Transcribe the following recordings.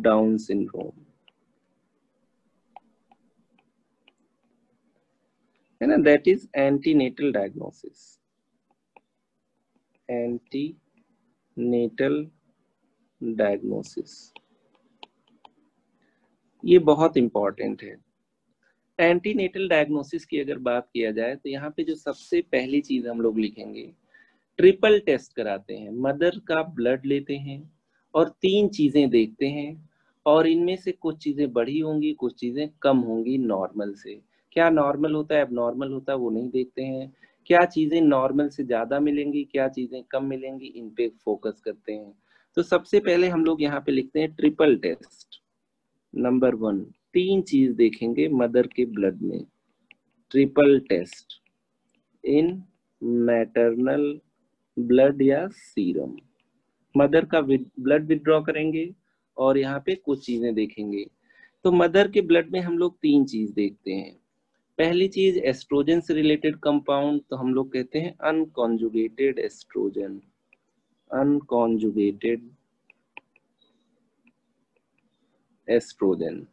Down syndrome, है ना, that is antenatal diagnosis. Antenatal diagnosis ये बहुत इंपॉर्टेंट है। एंटीनेटल डायग्नोसिस की अगर बात किया जाए तो यहाँ पे जो सबसे पहली चीज हम लोग लिखेंगे, ट्रिपल टेस्ट कराते हैं। मदर का ब्लड लेते हैं और 3 चीजें देखते हैं, और इनमें से कुछ चीजें बढ़ी होंगी, कुछ चीजें कम होंगी नॉर्मल से। क्या नॉर्मल होता है, एबनॉर्मल होता है, वो नहीं देखते हैं। क्या चीजें नॉर्मल से ज्यादा मिलेंगी, क्या चीजें कम मिलेंगी, इन पे फोकस करते हैं। तो सबसे पहले हम लोग यहाँ पे लिखते हैं ट्रिपल टेस्ट। नंबर 1, 3 चीज देखेंगे मदर के ब्लड में। ट्रिपल टेस्ट इन मैटरनल ब्लड या सीरम। मदर का ब्लड विड्रॉ करेंगे और यहाँ पे कुछ चीजें देखेंगे। तो मदर के ब्लड में हम लोग 3 चीज देखते हैं। पहली चीज एस्ट्रोजन से रिलेटेड कंपाउंड, तो हम लोग कहते हैं अनकॉन्जुगेटेड एस्ट्रोजन। अनकॉन्जुगेटेड एस्ट्रोजन,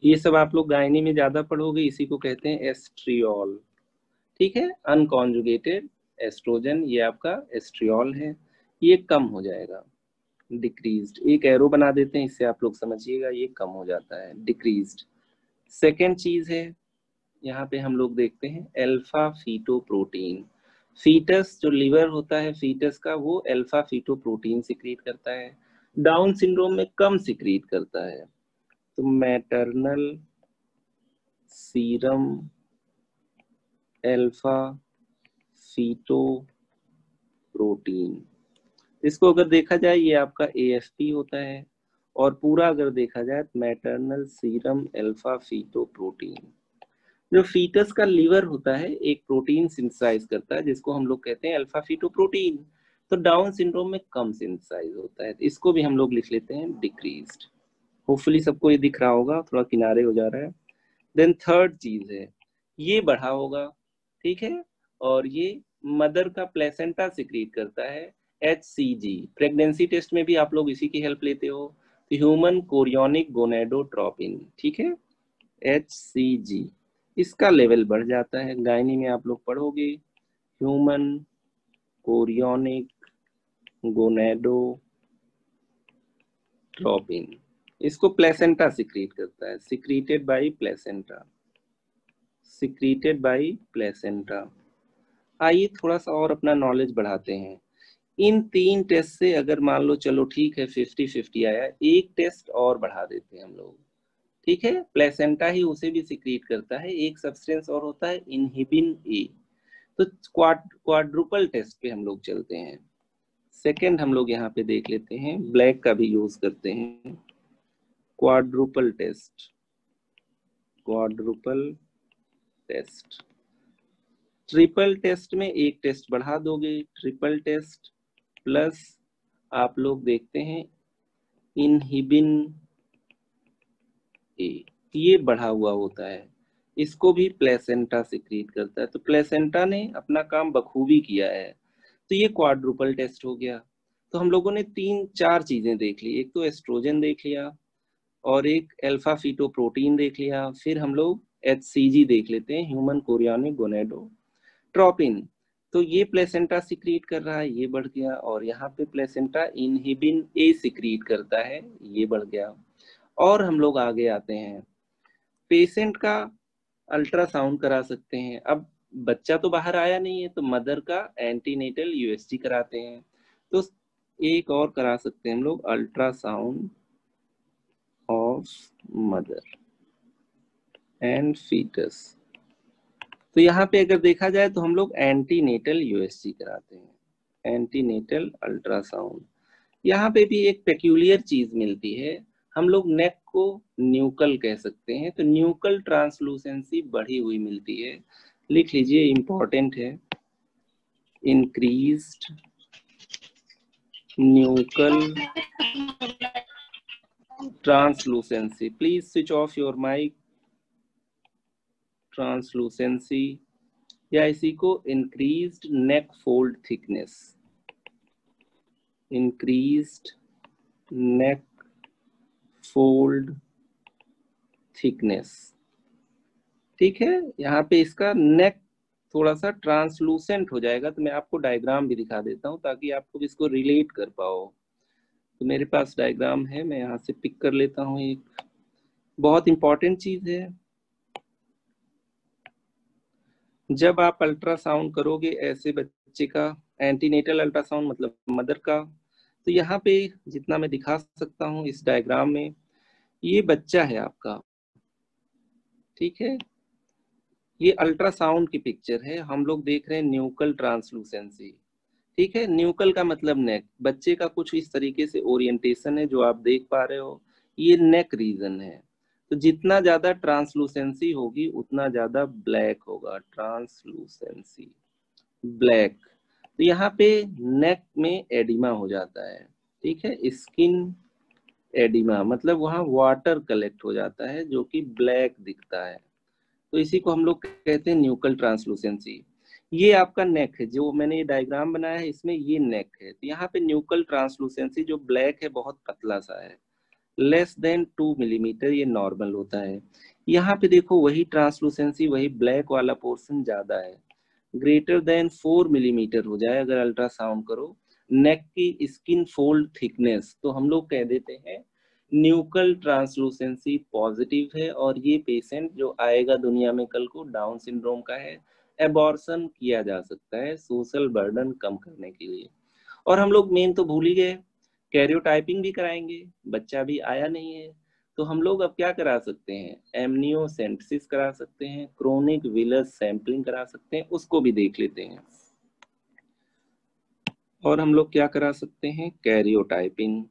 ये सब आप लोग गायनी में ज्यादा पढ़ोगे, इसी को कहते हैं एस्ट्रियोल। ठीक है, अनकॉन्जुगेटेड एस्ट्रोजन ये आपका एस्ट्रियोल है, ये कम हो जाएगा, डिक्रीज्ड। एक एरो बना देते हैं, इससे आप लोग समझिएगा, ये कम हो जाता है, डिक्रीज्ड। सेकेंड चीज है, यहाँ पे हम लोग देखते हैं अल्फा फीटोप्रोटीन। फीटस जो लिवर होता है फीटस का, वो अल्फा फीटोप्रोटीन सिक्रीट करता है, डाउन सिंड्रोम में कम सिक्रीट करता है। तो मैटरनल सीरम अल्फा फीटोप्रोटीन, इसको अगर देखा जाए ये आपका AFP होता है, और पूरा अगर देखा जाए तो मैटरनल सीरम अल्फा फीटोप्रोटीन। जो फीटस का लिवर होता है एक प्रोटीन सिंथेसाइज करता है जिसको हम लोग कहते हैं अल्फा फीटोप्रोटीन, तो डाउन सिंड्रोम में कम सिंथेसाइज होता है, तो इसको भी हम लोग लिख लेते हैं डिक्रीज्ड। होपफुली सबको ये दिख रहा होगा, थोड़ा किनारे हो जा रहा है। देन थर्ड चीज है, ये बढ़ा होगा, ठीक है, और ये मदर का प्लेसेंटा सिक्रीट करता है HCG। प्रेगनेंसी टेस्ट में भी आप लोग इसी की हेल्प लेते हो, तो ह्यूमन कोरियोनिक गोनेडोट्रोपिन, ठीक है, HCG, इसका लेवल बढ़ जाता है। गायनी में आप लोग पढ़ोगे ह्यूमन कोरियोनिक गोनेडोट्रोपिन, इसको प्लेसेंटा सिक्रीट करता है, secreted by placenta, secreted by placenta. आइए थोड़ा सा और अपना नॉलेज बढ़ाते हैं। इन 3 टेस्ट से अगर मान लो चलो ठीक है 50-50 आया, एक टेस्ट और बढ़ा देते हैं हम लोग, ठीक है, प्लेसेंटा ही उसे भी सिक्रीट करता है, एक सब्सटेंस और होता है इनहिबिन A। तो क्वाड्रुपल टेस्ट पे हम लोग चलते हैं। सेकंड हम लोग यहाँ पे देख लेते हैं, ब्लैक का भी यूज करते हैं, quadruple test. Quadruple test, triple test में एक टेस्ट बढ़ा दोगे, ट्रिपल टेस्ट प्लस आप लोग देखते हैं इनहिबिन A, ये बढ़ा हुआ होता है, इसको भी प्लेसेंटा सिक्रीट करता है। तो प्लेसेंटा ने अपना काम बखूबी किया है, तो ये क्वाड्रुपल टेस्ट हो गया। तो हम लोगों ने 3-4 चीजें देख ली, एक तो एस्ट्रोजन देख लिया, और एक अल्फा फीटोप्रोटीन देख लिया, फिर हम लोग HCG देख लेते हैं, ह्यूमन कोरियोनिक गोनेडोट्रोपिन। तो ये प्लेसेंटा सिक्रीट कर रहा है, ये बढ़ गया, और यहाँ पे प्लेसेंटा इनहिबिन A सिक्रीट करता है, ये बढ़ गया। और हम लोग आगे आते हैं, पेशेंट का अल्ट्रासाउंड करा सकते हैं। अब बच्चा तो बाहर आया नहीं है, तो मदर का एंटीनेटल USG कराते हैं। तो एक और करा सकते हैं हम लोग, ultrasound of mother and foetus. तो यहाँ पे अगर देखा जाए तो हम लोग एंटीनेटल USG कराते हैं, एंटीनेटल अल्ट्रासाउंड। यहाँ पे भी एक पेक्यूलियर चीज मिलती है, हम लोग नेक को न्यूकल कह सकते हैं, तो न्यूकल ट्रांसलूसेंसी बढ़ी हुई मिलती है, लिख लीजिए, इंपॉर्टेंट है, increased nuchal translucency. Please switch off your mic. Translucency, या इसी को increased neck fold thickness, increased neck fold thickness. ठीक है, यहाँ पे इसका नेक थोड़ा सा ट्रांसलूसेंट हो जाएगा, तो मैं आपको डायग्राम भी दिखा देता हूँ ताकि आप लोग इसको रिलेट कर पाओ। तो मेरे पास डायग्राम है, मैं यहाँ से पिक कर लेता हूँ। एक बहुत इंपॉर्टेंट चीज है, जब आप अल्ट्रासाउंड करोगे ऐसे बच्चे का, एंटीनेटल अल्ट्रासाउंड मतलब मदर का, तो यहाँ पे जितना मैं दिखा सकता हूँ इस डायग्राम में, ये बच्चा है आपका। ठीक है, ये अल्ट्रासाउंड की पिक्चर है, हम लोग देख रहे हैं न्यूकल ट्रांसलूसेंसी। ठीक है, न्यूकल का मतलब नेक, बच्चे का कुछ इस तरीके से ओरिएंटेशन है जो आप देख पा रहे हो, ये नेक रीजन है। तो जितना ज्यादा ट्रांसलूसेंसी होगी उतना ज्यादा ब्लैक होगा, ट्रांसलूसेंसी ब्लैक। तो यहाँ पे नेक में एडिमा हो जाता है। ठीक है, स्किन एडिमा मतलब वहाँ वाटर कलेक्ट हो जाता है जो कि ब्लैक दिखता है, तो इसी को हम लोग कहते हैं न्यूकल ट्रांसलूसेंसी। ये आपका नेक है, जो मैंने ये डायग्राम बनाया है इसमें ये नेक है। तो यहाँ पे न्यूकल ट्रांसलूसेंसी जो ब्लैक है बहुत पतला सा है, लेस देन 2 मिलीमीटर, ये नॉर्मल होता है। यहाँ पे देखो वही ट्रांसलूसेंसी, वही ब्लैक वाला पोर्शन ज्यादा है, ग्रेटर देन 4 मिलीमीटर हो जाए अगर अल्ट्रासाउंड करो। नेक की स्किन फोल्ड थिकनेस तो हम लोग कह देते हैं न्यूकल ट्रांसलूसेंसी पॉजिटिव है, और ये पेशेंट जो आएगा दुनिया में कल को डाउन सिंड्रोम का है। एबॉर्शन किया जा सकता है सोशल बर्डन कम करने के लिए। और हम लोग मेन तो भूल ही गए, कैरियोटाइपिंग भी कराएंगे, बच्चा भी आया नहीं है, तो हम लोग अब क्या करा सकते हैं, एमनियोसेंटेसिस करा सकते हैं, क्रोनिक विलस सैंपलिंग करा सकते हैं, उसको भी देख लेते हैं। और हम लोग क्या करा सकते हैं, कैरियोटाइपिंग।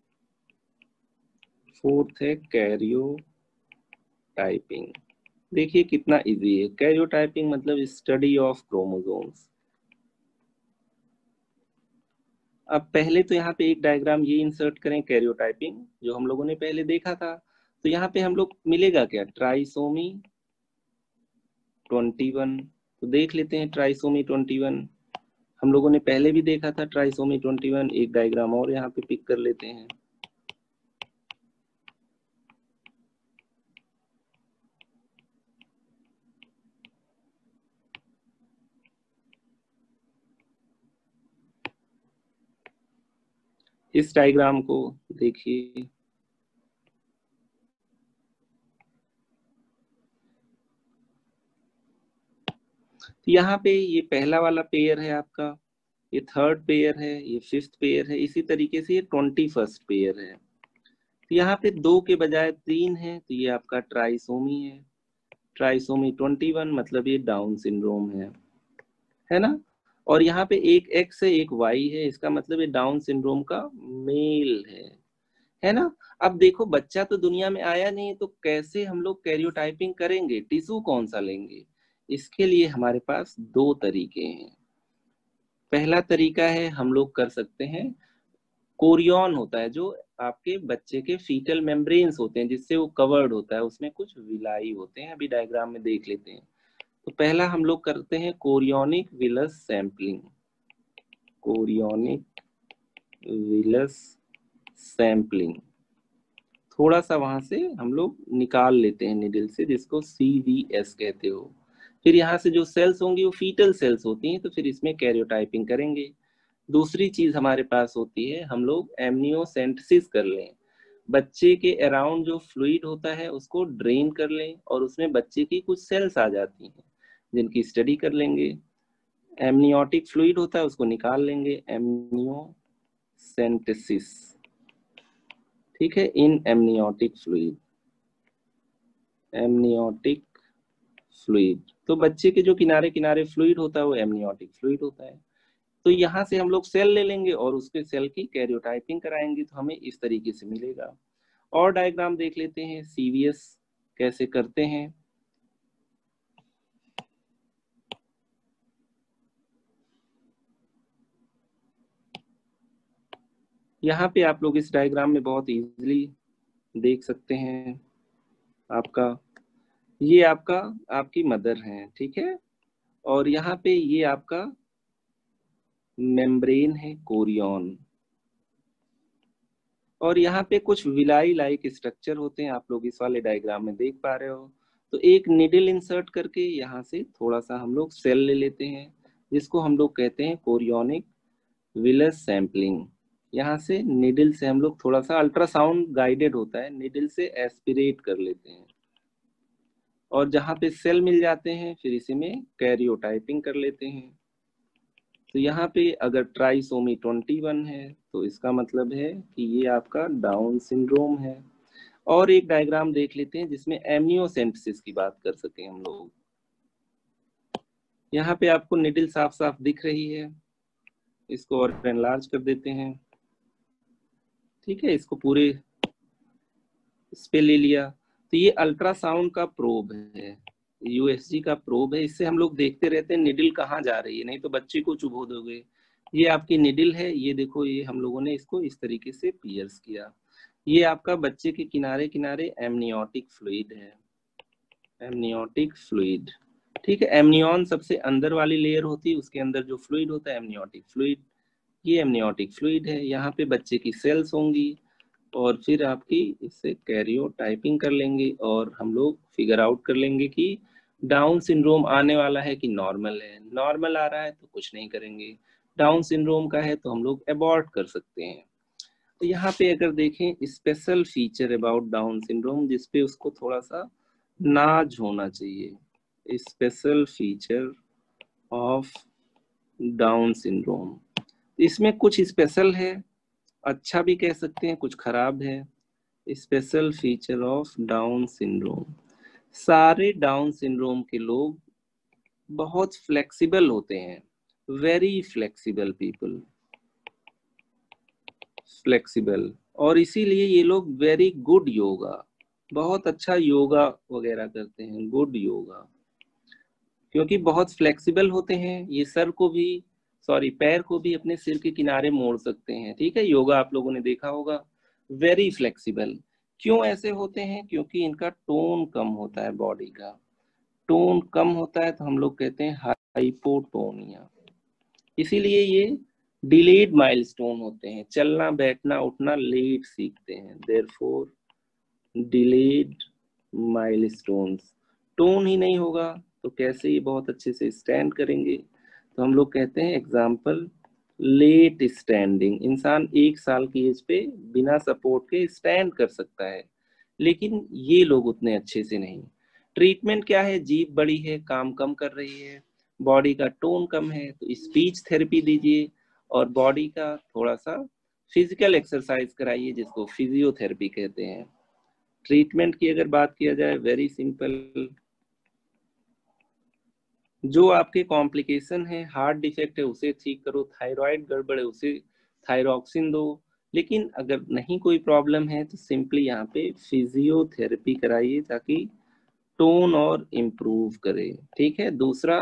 फोर्थ है कैरियोटाइपिंग। देखिए कितना इजी है, कैरियोटाइपिंग मतलब स्टडी ऑफ क्रोमोसोम्स। अब पहले तो यहाँ पे एक डायग्राम ये इंसर्ट करें, कैरियोटाइपिंग जो हम लोगों ने पहले देखा था। तो यहाँ पे हम लोग मिलेगा क्या, ट्राइसोमी 21। तो देख लेते हैं ट्राइसोमी 21, हम लोगों ने पहले भी देखा था ट्राइसोमी 21। एक डायग्राम और यहाँ पे पिक कर लेते हैं। इस डायग्राम को देखिए, तो यहाँ पे ये पहला वाला पेयर है आपका, ये थर्ड पेयर है, ये फिफ्थ पेयर है, इसी तरीके से ये 21st पेयर है। तो यहाँ पे 2 के बजाय 3 है, तो ये आपका ट्राइसोमी है। ट्राइसोमी 21 मतलब ये डाउन सिंड्रोम है ना। और यहाँ पे एक एक्स है एक वाई है, इसका मतलब ये डाउन सिंड्रोम का मेल है ना। अब देखो बच्चा तो दुनिया में आया नहीं, तो कैसे हम लोग कैरियोटाइपिंग करेंगे, टिश्यू कौन सा लेंगे। इसके लिए हमारे पास 2 तरीके हैं। पहला तरीका है, हम लोग कर सकते हैं, कोरियन होता है जो आपके बच्चे के फीटल मेम्ब्रेन्स होते हैं जिससे वो कवर्ड होता है, उसमें कुछ विलाई होते हैं, अभी डायग्राम में देख लेते हैं। तो पहला हम लोग करते हैं chorionic villus sampling. Chorionic villus sampling, थोड़ा सा वहां से हम लोग निकाल लेते हैं निडल से, जिसको CVS कहते हो। फिर यहाँ से जो सेल्स होंगी वो फीटल सेल्स होती हैं, तो फिर इसमें कैरियोटाइपिंग करेंगे। दूसरी चीज हमारे पास होती है, हम लोग एमनियोसेंटेसिस कर लें, बच्चे के अराउंड जो फ्लूइड होता है उसको ड्रेन कर लें, और उसमें बच्चे की कुछ सेल्स आ जाती हैं जिनकी स्टडी कर लेंगे। एमनियोटिक फ्लूइड होता है उसको निकाल लेंगे, एमनियोसेंटेसिस। ठीक है, इन एमनियोटिक फ्लूइड, एमनियोटिक फ्लूइड, तो बच्चे के जो किनारे किनारे फ्लूइड होता है वो एमनियोटिक फ्लूइड होता है। तो यहाँ से हम लोग सेल ले लेंगे और उसके सेल की कैरियोटाइपिंग कराएंगे, तो हमें इस तरीके से मिलेगा। और डायग्राम देख लेते हैं CVS कैसे करते हैं। यहाँ पे आप लोग इस डायग्राम में बहुत इजीली देख सकते हैं, आपका ये आपका आपकी मदर है, ठीक है। और यहाँ पे ये आपका मेम्ब्रेन है, कोरियन। और यहाँ पे कुछ विलाई लाइक स्ट्रक्चर होते हैं, आप लोग इस वाले डायग्राम में देख पा रहे हो। तो एक निडल इंसर्ट करके यहाँ से थोड़ा सा हम लोग सेल ले लेते हैं, जिसको हम लोग कहते हैं कोरियोनिक विलस सैम्पलिंग। यहाँ से निडल से हम लोग थोड़ा सा अल्ट्रासाउंड गाइडेड होता है, निडल से एस्पिरेट कर लेते हैं, और जहाँ पे सेल मिल जाते हैं फिर इसी में कैरियोटाइपिंग कर लेते हैं। तो यहाँ पे अगर ट्राइसोमी 21 है तो इसका मतलब है कि ये आपका डाउन सिंड्रोम है। और एक डायग्राम देख लेते हैं जिसमें एमनियोसेंटेसिस की बात कर सके हम लोग। यहाँ पे आपको निडल साफ साफ दिख रही है, इसको और एनलार्ज कर देते हैं। ठीक है, इसको पूरे इस पे ले लिया। तो ये अल्ट्रासाउंड का प्रोब है, यूएसजी का प्रोब है, इससे हम लोग देखते रहते हैं निडल कहाँ जा रही है, नहीं तो बच्चे को चुभो दोगे। ये आपकी निडल है, ये देखो, ये हम लोगों ने इसको इस तरीके से पियर्स किया। ये आपका बच्चे के किनारे किनारे एमनियोटिक फ्लूइड है, एमनियोटिक फ्लूइड। ठीक है, एमनियन सबसे अंदर वाली लेयर होती है, उसके अंदर जो फ्लूइड होता है एमनियोटिक फ्लूइड, ये एमनियोटिक फ्लूइड है। यहाँ पे बच्चे की सेल्स होंगी और फिर आपकी इससे कैरियोटाइपिंग कर लेंगे और हम लोग फिगर आउट कर लेंगे कि डाउन सिंड्रोम आने वाला है कि नॉर्मल है। नॉर्मल आ रहा है तो कुछ नहीं करेंगे, डाउन सिंड्रोम का है तो हम लोग अबॉर्ट कर सकते हैं। तो यहाँ पे अगर देखें special feature about down syndrome, जिसपे उसको थोड़ा सा नाज होना चाहिए, special feature of down syndrome. इसमें कुछ स्पेशल है, अच्छा भी कह सकते हैं, कुछ खराब है। Special feature of down syndrome, सारे डाउन सिंड्रोम के लोग बहुत फ्लेक्सिबल होते हैं, वेरी फ्लेक्सिबल पीपल, फ्लेक्सिबल, और इसीलिए ये लोग वेरी गुड योगा, बहुत अच्छा योगा वगैरह करते हैं, गुड योगा, क्योंकि बहुत फ्लेक्सिबल होते हैं। ये सर को भी, सॉरी पैर को भी अपने सिर के किनारे मोड़ सकते हैं। ठीक है, योगा आप लोगों ने देखा होगा, वेरी फ्लेक्सिबल। क्यों ऐसे होते हैं? क्योंकि इनका टोन कम होता है, बॉडी का टोन कम होता है, तो हम लोग कहते हैं हाइपोटोनिया। इसीलिए ये डिलेड माइलस्टोन होते हैं, चलना बैठना उठना लेट सीखते हैं, देयरफॉर डिलेड माइलस्टोन्स। टोन ही नहीं होगा तो कैसे ये बहुत अच्छे से स्टैंड करेंगे? तो हम लोग कहते हैं एग्जाम्पल लेट स्टैंडिंग। इंसान 1 साल की एज पे बिना सपोर्ट के स्टैंड कर सकता है, लेकिन ये लोग उतने अच्छे से नहीं। ट्रीटमेंट क्या है? जीभ बड़ी है, काम कम कर रही है, बॉडी का टोन कम है, तो स्पीच थेरेपी दीजिए और बॉडी का थोड़ा सा फिजिकल एक्सरसाइज कराइए, जिसको फिजियोथेरेपी कहते हैं। ट्रीटमेंट की अगर बात किया जाए, वेरी सिंपल, जो आपके कॉम्प्लिकेशन है, हार्ट डिफेक्ट है उसे ठीक करो, थायराइड गड़बड़ है उसे थायरॉक्सिन दो। लेकिन अगर नहीं कोई प्रॉब्लम है तो सिंपली यहाँ पे फिजियोथेरेपी कराइए ताकि टोन और इम्प्रूव करे। ठीक है, दूसरा,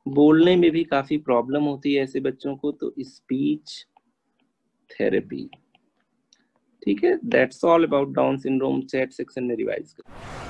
बोलने में भी काफी प्रॉब्लम होती है ऐसे बच्चों को, तो स्पीच थेरेपी। ठीक है, that's all about down syndrome. Chat section में रिवाइज करो।